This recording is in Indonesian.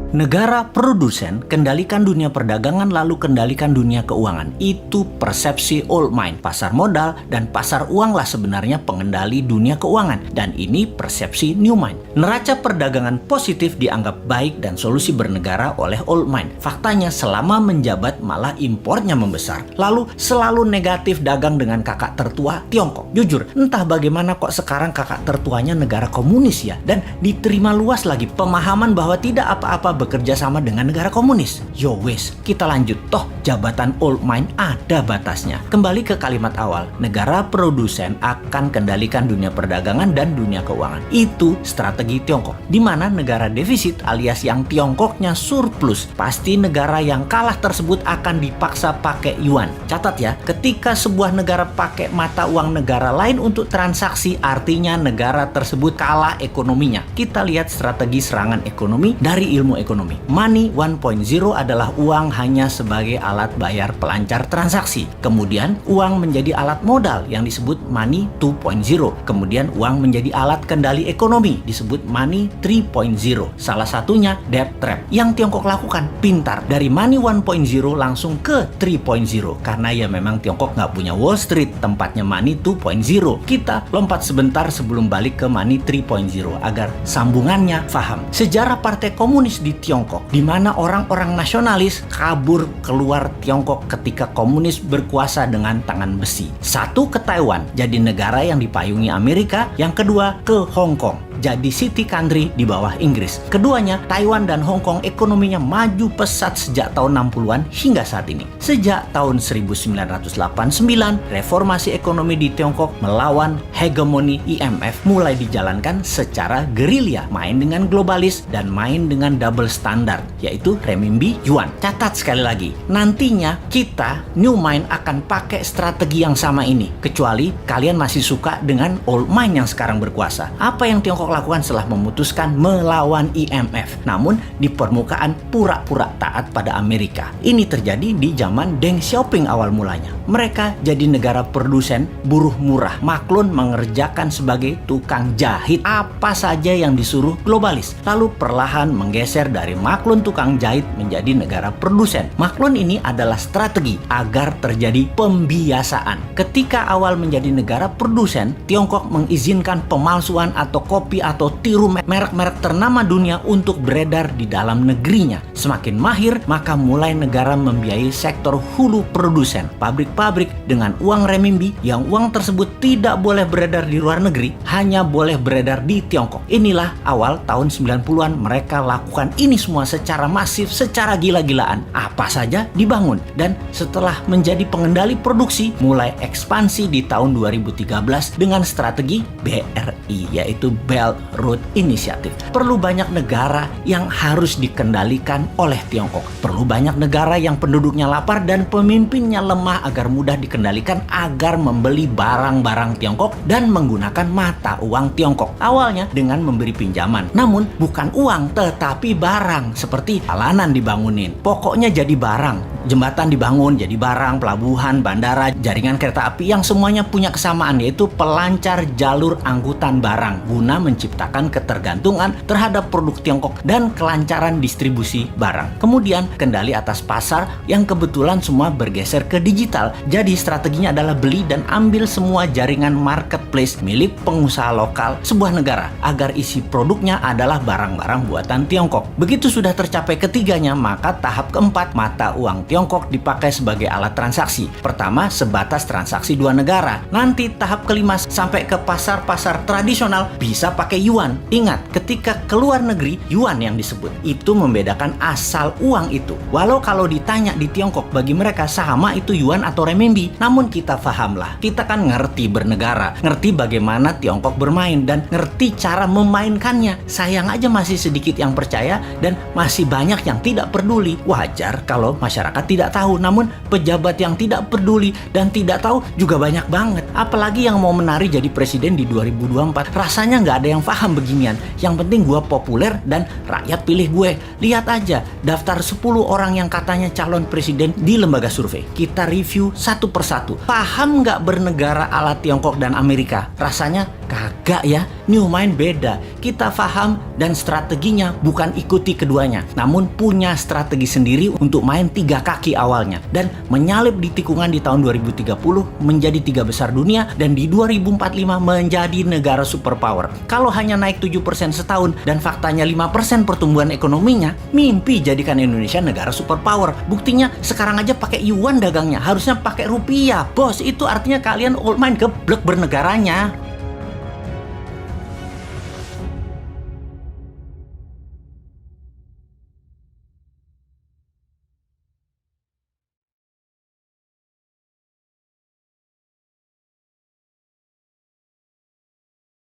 Negara produsen kendalikan dunia perdagangan lalu kendalikan dunia keuangan. Itu persepsi old mind. Pasar modal dan pasar uang lah sebenarnya pengendali dunia keuangan. Dan ini persepsi new mind. Neraca perdagangan positif dianggap baik dan solusi bernegara oleh old mind. Faktanya selama menjabat malah impornya membesar. Lalu selalu negatif dagang dengan kakak tertua Tiongkok. Jujur, entah bagaimana kok sekarang kakak tertuanya negara komunis ya. Dan diterima luas lagi pemahaman bahwa tidak apa-apa bekerja sama dengan negara komunis. Yo wes, kita lanjut. Toh jabatan old mind ada batasnya. Kembali ke kalimat awal, negara produsen akan kendalikan dunia perdagangan dan dunia keuangan. Itu strategi Tiongkok. Di mana negara defisit alias yang Tiongkoknya surplus, pasti negara yang kalah tersebut akan dipaksa pakai yuan. Catat ya, ketika sebuah negara pakai mata uang negara lain untuk transaksi, artinya negara tersebut kalah ekonominya. Kita lihat strategi serangan ekonomi dari ilmu ekonomi. Money 1.0 adalah uang hanya sebagai alat bayar pelancar transaksi. Kemudian uang menjadi alat modal yang disebut money 2.0. Kemudian uang menjadi alat kendali ekonomi disebut money 3.0. Salah satunya debt trap. Yang Tiongkok lakukan pintar. Dari money 1.0 langsung ke 3.0. Karena ya memang Tiongkok nggak punya Wall Street, tempatnya money 2.0. Kita lompat sebentar sebelum balik ke money 3.0 agar sambungannya paham. Sejarah Partai Komunis di Tiongkok, di mana orang-orang nasionalis kabur keluar Tiongkok ketika komunis berkuasa dengan tangan besi. Satu ke Taiwan, jadi negara yang dipayungi Amerika. Yang kedua ke Hong Kong, jadi city country di bawah Inggris. Keduanya, Taiwan dan Hong Kong ekonominya maju pesat sejak tahun 60-an hingga saat ini. Sejak tahun 1989, reformasi ekonomi di Tiongkok melawan hegemoni IMF mulai dijalankan secara gerilya, main dengan globalis dan main dengan double standard, yaitu renminbi yuan. Catat sekali lagi, nantinya kita new mind akan pakai strategi yang sama ini, kecuali kalian masih suka dengan old mind yang sekarang berkuasa. Apa yang Tiongkok lakukan setelah memutuskan melawan IMF, namun di permukaan pura-pura taat pada Amerika? Ini terjadi di zaman Deng Xiaoping awal mulanya. Mereka jadi negara produsen buruh murah. Maklun mengerjakan sebagai tukang jahit apa saja yang disuruh globalis. Lalu perlahan menggeser dari maklun tukang jahit menjadi negara produsen. Maklun ini adalah strategi agar terjadi pembiasaan. Ketika awal menjadi negara produsen, Tiongkok mengizinkan pemalsuan atau kopi atau tiru merek-merek ternama dunia untuk beredar di dalam negerinya. Semakin mahir, maka mulai negara membiayai sektor hulu produsen, pabrik-pabrik dengan uang renminbi yang uang tersebut tidak boleh beredar di luar negeri, hanya boleh beredar di Tiongkok. Inilah awal tahun 90-an mereka lakukan ini semua secara masif, secara gila-gilaan. Apa saja dibangun. Dan setelah menjadi pengendali produksi, mulai ekspansi di tahun 2013 dengan strategi BRI, yaitu Belt Road Initiative. Perlu banyak negara yang harus dikendalikan oleh Tiongkok. Perlu banyak negara yang penduduknya lapar dan pemimpinnya lemah agar mudah dikendalikan agar membeli barang-barang Tiongkok dan menggunakan mata uang Tiongkok. Awalnya dengan memberi pinjaman. Namun bukan uang tetapi barang, seperti jalanan dibangunin. Pokoknya jadi barang. Jembatan dibangun jadi barang, pelabuhan, bandara, jaringan kereta api yang semuanya punya kesamaan, yaitu pelancar jalur angkutan barang guna menciptakan ketergantungan terhadap produk Tiongkok dan kelancaran distribusi barang. Kemudian kendali atas pasar yang kebetulan semua bergeser ke digital. Jadi strateginya adalah beli dan ambil semua jaringan marketplace milik pengusaha lokal sebuah negara agar isi produknya adalah barang-barang buatan Tiongkok. Begitu sudah tercapai ketiganya, maka tahap keempat, mata uang Tiongkok dipakai sebagai alat transaksi. Pertama, sebatas transaksi dua negara. Nanti tahap kelima sampai ke pasar-pasar tradisional bisa pakai yuan. Ingat, ketika keluar negeri, yuan yang disebut. Itu membedakan asal uang itu. Walau kalau ditanya di Tiongkok, bagi mereka sama itu yuan atau renminbi. Namun kita pahamlah, kita kan ngerti bernegara, ngerti bagaimana Tiongkok bermain, dan ngerti cara memainkannya. Sayang aja masih sedikit yang percaya dan masih banyak yang tidak peduli. Wajar kalau masyarakat masyarakat tidak tahu. Namun pejabat yang tidak peduli dan tidak tahu juga banyak banget. Apalagi yang mau menari jadi presiden di 2024. Rasanya nggak ada yang paham beginian. Yang penting gue populer dan rakyat pilih gue. Lihat aja daftar 10 orang yang katanya calon presiden di lembaga survei. Kita review satu persatu. Paham nggak bernegara ala Tiongkok dan Amerika? Rasanya kagak ya. New Mind beda. Kita paham dan strateginya bukan ikuti keduanya, namun punya strategi sendiri untuk main 3 kaki awalnya dan menyalip di tikungan di tahun 2030 menjadi 3 besar dunia dan di 2045 menjadi negara superpower. Kalau hanya naik 7% setahun dan faktanya 5% pertumbuhan ekonominya, mimpi jadikan Indonesia negara superpower. Buktinya sekarang aja pakai yuan dagangnya, harusnya pakai rupiah. Bos, itu artinya kalian old mind geblek bernegaranya.